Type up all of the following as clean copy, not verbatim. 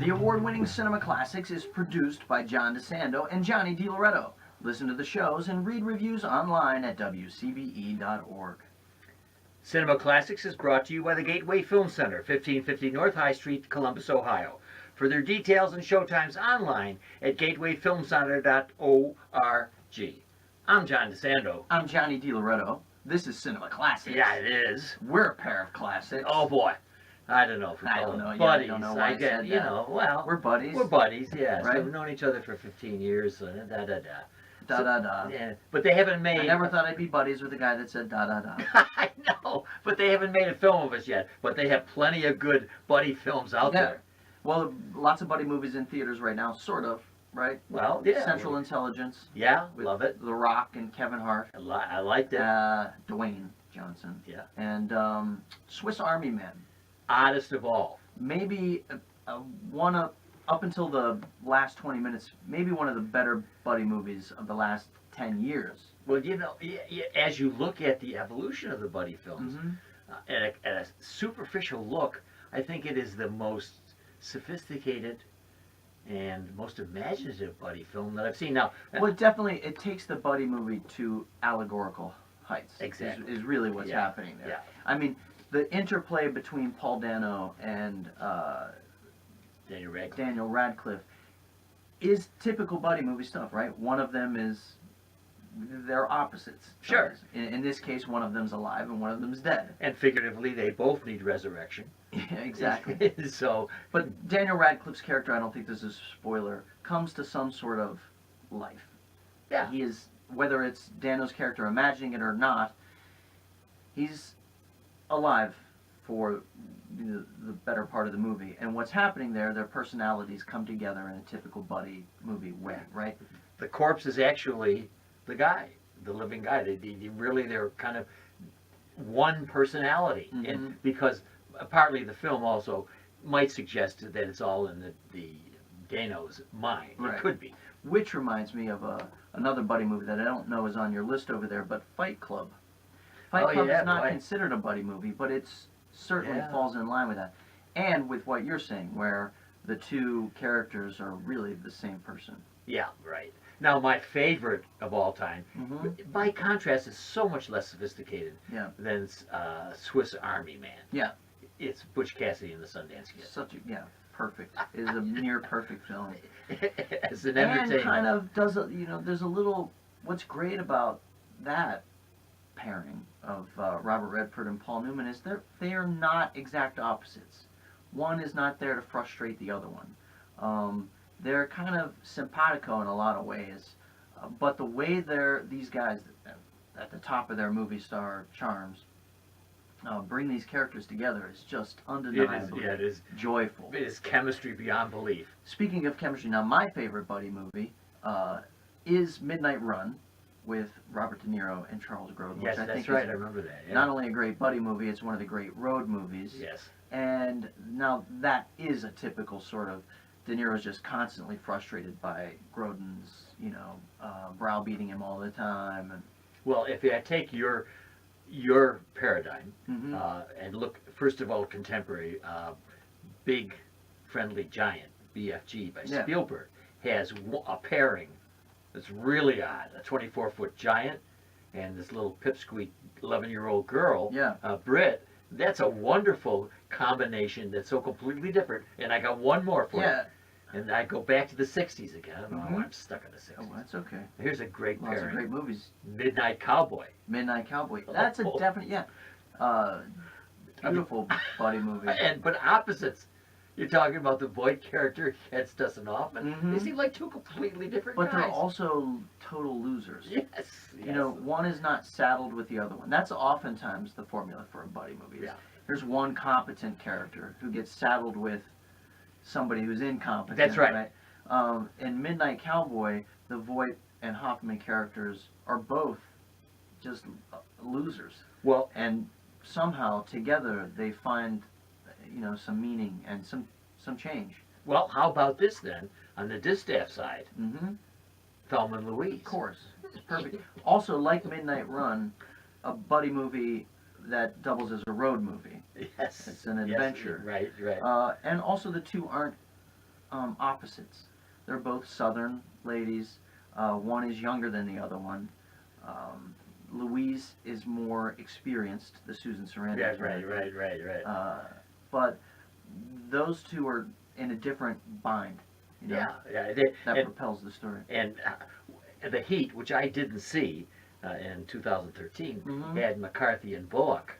The award-winning Cinema Classics is produced by John DeSando and Johnny DiLoretto. Listen to the shows and read reviews online at WCBE.org. Cinema Classics is brought to you by the Gateway Film Center, 1550 North High Street, Columbus, Ohio. Further details and showtimes online at gatewayfilmcenter.org. I'm John DeSando. I'm Johnny DiLoretto. This is Cinema Classics. Yeah, it is. We're a pair of classics. Oh boy. I don't know if we call them buddies. Yeah, I don't know why I said you know, well, we're buddies. We're buddies, yes. Right? We've known each other for 15 years. Da-da-da. Yeah, but they haven't made... I never thought I'd be buddies with a guy that said da-da-da. I know, but they haven't made a film of us yet. But they have plenty of good buddy films out there. Well, lots of buddy movies in theaters right now, sort of, right? Well, yeah. Central Intelligence. Yeah, with love it. The Rock and Kevin Hart. I liked it. Dwayne Johnson. Yeah. And Swiss Army Men. Oddest of all. Maybe one of, up until the last 20 minutes, maybe one of the better buddy movies of the last 10 years. Well, you know, as you look at the evolution of the buddy films, at a superficial look, I think it is the most sophisticated and most imaginative buddy film that I've seen. Now, well, definitely, it takes the buddy movie to allegorical heights. Exactly. Is really what's happening there. Yeah. I mean, the interplay between Paul Dano and Daniel Radcliffe is typical buddy movie stuff, right? One of them is, they're opposites. Sure. In this case, one of them's alive and one of them's dead. And figuratively, they both need resurrection. Yeah, exactly. But Daniel Radcliffe's character, I don't think this is a spoiler, comes to some sort of life. Yeah. He is, whether it's Dano's character imagining it or not, he's alive for the better part of the movie. And what's happening there, their personalities come together in a typical buddy movie way, right? The corpse is actually the guy, the living guy. They're kind of one personality. And because partly the film also might suggest that it's all in the Dano's mind. Right. It could be. Which reminds me of another buddy movie that I don't know is on your list over there, but Fight Club. Fight Club is not considered a buddy movie, but it certainly falls in line with that. And with what you're saying, where the two characters are really the same person. Yeah, right. Now, my favorite of all time, by contrast, is so much less sophisticated than Swiss Army Man. Yeah. It's Butch Cassidy and the Sundance Kid. Perfect. It is a near perfect film. As an entertainment. And kind of does, there's a little, what's great about that pairing of Robert Redford and Paul Newman is they are not exact opposites. One is not there to frustrate the other one. They're kind of simpatico in a lot of ways, but the way these guys at the top of their movie star charms bring these characters together is just undeniably it is joyful. It is chemistry beyond belief. Speaking of chemistry, now my favorite buddy movie is Midnight Run with Robert De Niro and Charles Grodin. Yes, that's right. I remember that. Yeah. Not only a great buddy movie, it's one of the great road movies. Yes. And now that is a typical sort of De Niro's just constantly frustrated by Grodin's, browbeating him all the time. And well, if I take your paradigm and look, first of all, contemporary, Big Friendly Giant, BFG by Spielberg, has a pairing that's really odd. A 24-foot giant and this little pipsqueak 11-year-old girl, Britt. That's a wonderful combination that's so completely different. And I got one more for you. And I go back to the 60s again. I don't know why I'm stuck in the 60s. Oh, that's okay. Here's a great pairing. Lots of great movies. Midnight Cowboy. Midnight Cowboy. That's a definite, beautiful buddy movie. But opposites. You're talking about the Voight character, Ed Stussenoff. They seem like two completely different guys. But they're also total losers. Yes. One is not saddled with the other one. That's oftentimes the formula for a buddy movie. Here's one competent character who gets saddled with somebody who's incompetent. That's right. In Midnight Cowboy, the Voight and Hoffman characters are both just losers. Well, and somehow together they find some meaning and some change. Well, how about this then? On the distaff side, Thelma and Louise. Of course, it's perfect. Also, like Midnight Run, a buddy movie that doubles as a road movie. Yes, it's an adventure. Yes, right. And also, the two aren't opposites. They're both Southern ladies. One is younger than the other one. Louise is more experienced, the Susan Sarandon Yeah, character. right. But those two are in a different bind. You know, Yeah. that propels the story. And The Heat, which I didn't see in 2013, had McCarthy and Bullock.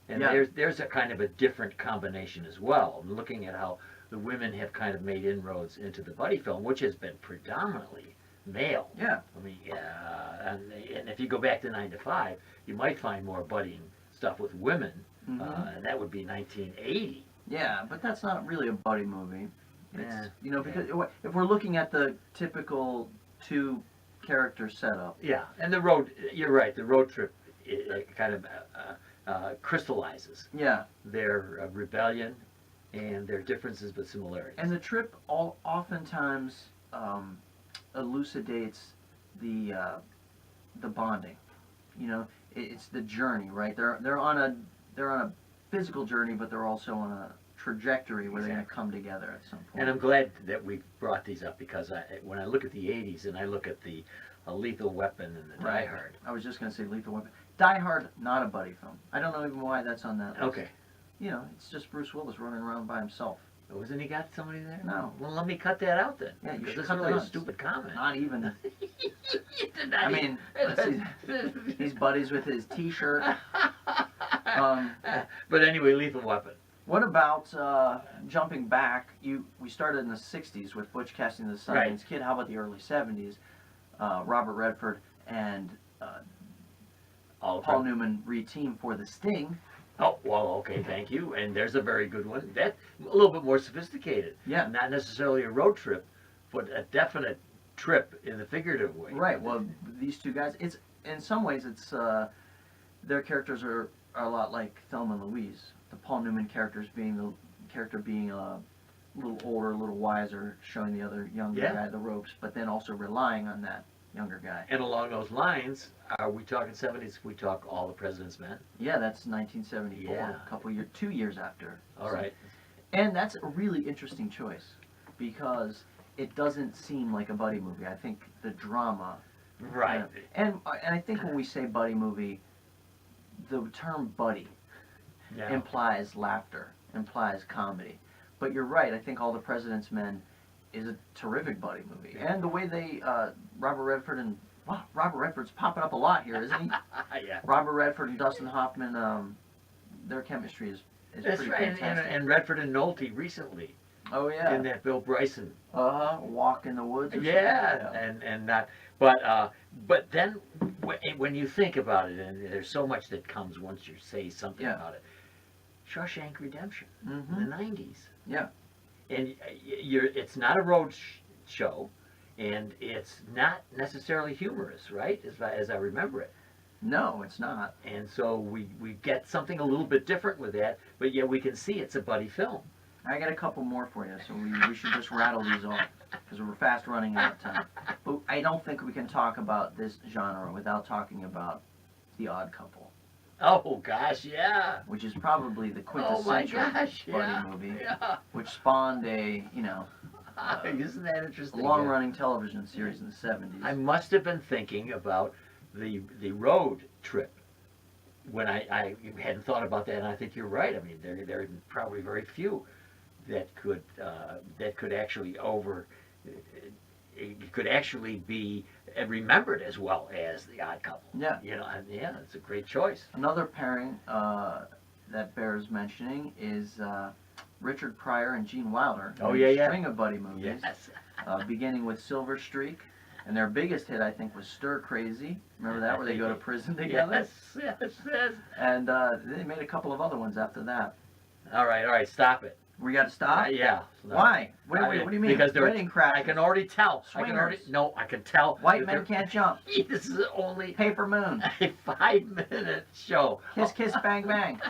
And there's a kind of a different combination as well. I'm looking at how the women have kind of made inroads into the buddy film, which has been predominantly male. Yeah. I mean, and if you go back to 9 to 5, you might find more buddying stuff with women, and that would be 1980. Yeah, but that's not really a buddy movie. It's, Yeah. Because if we're looking at the typical two character setup. Yeah, and you're right, the road trip kind of crystallizes their rebellion and their differences but similarities. And the trip oftentimes elucidates the bonding. It's the journey, right? They're on a physical journey, but they're also on a trajectory where they're going to come together at some point. And I'm glad that we brought these up because when I look at the 80s and I look at the Lethal Weapon and the Die Hard. I was just going to say Lethal Weapon. Die Hard, not a buddy film. I don't know even why that's on that list. Okay. It's just Bruce Willis running around by himself. Wasn't he got somebody there? No. Well, let me cut that out then. Yeah, you should This is cut really that a out. stupid comment. Not even. I mean, he's buddies with his T-shirt. But anyway, Lethal Weapon. What about jumping back? We started in the '60s with Butch Cassidy and the Sundance Kid. How about the early '70s? Robert Redford and Paul Newman re-team for The Sting. Oh, well, okay, thank you. And there's a very good one. That's a little bit more sophisticated. Yeah. Not necessarily a road trip, but a definite trip in the figurative way. Right. Well, these two guys. It's in some ways their characters are a lot like Thelma and Louise. The Paul Newman character being a little older, a little wiser, showing the other younger guy the ropes, but then also relying on that younger guy. And along those lines, are we talking 70s? We talk All the President's Men? Yeah, that's 1974. Yeah. 2 years after. All right. And that's a really interesting choice because it doesn't seem like a buddy movie. I think the drama. Right. And I think when we say buddy movie, the term buddy implies laughter, implies comedy. But you're right. I think All the President's Men is a terrific buddy movie, and the way they Robert Redford's popping up a lot here, isn't he? Yeah. Robert Redford and Dustin Hoffman, their chemistry is That's pretty right. fantastic. And Redford and Nolte recently. Oh yeah. In that Bill Bryson. Walk in the Woods. Or Yeah, and not, but then when you think about it, and there's so much that comes once you say something about it. Shawshank Redemption in the 90s. Yeah. And it's not a road show, and it's not necessarily humorous, right? As I remember it. No, it's not. And so we get something a little bit different with that, but yet we can see it's a buddy film. I got a couple more for you, so we should just rattle these off because we're fast running out of time. But I don't think we can talk about this genre without talking about The Odd Couple. Oh gosh, yeah. Which is probably the quintessential buddy movie, which spawned a isn't that interesting? Long-running television series in the '70s. I must have been thinking about the road trip when I hadn't thought about that, and I think you're right. I mean, there are probably very few that could actually it could actually be remembered as well as The Odd Couple. Yeah. It's a great choice. Another pairing that bears mentioning is Richard Pryor and Gene Wilder. Oh, yeah. String of buddy movies. Yes. Beginning with Silver Streak. And their biggest hit, I think, was Stir Crazy. Remember that, where they go to prison together? Yes. And they made a couple of other ones after that. All right, stop it. We got to stop? Yeah. No. Why? What do you mean? Because Wedding Crashers. I can already tell. Swingers. I can tell. White Men Can't Jump. This is only Paper Moon. a 5-minute show. Kiss Kiss Bang Bang.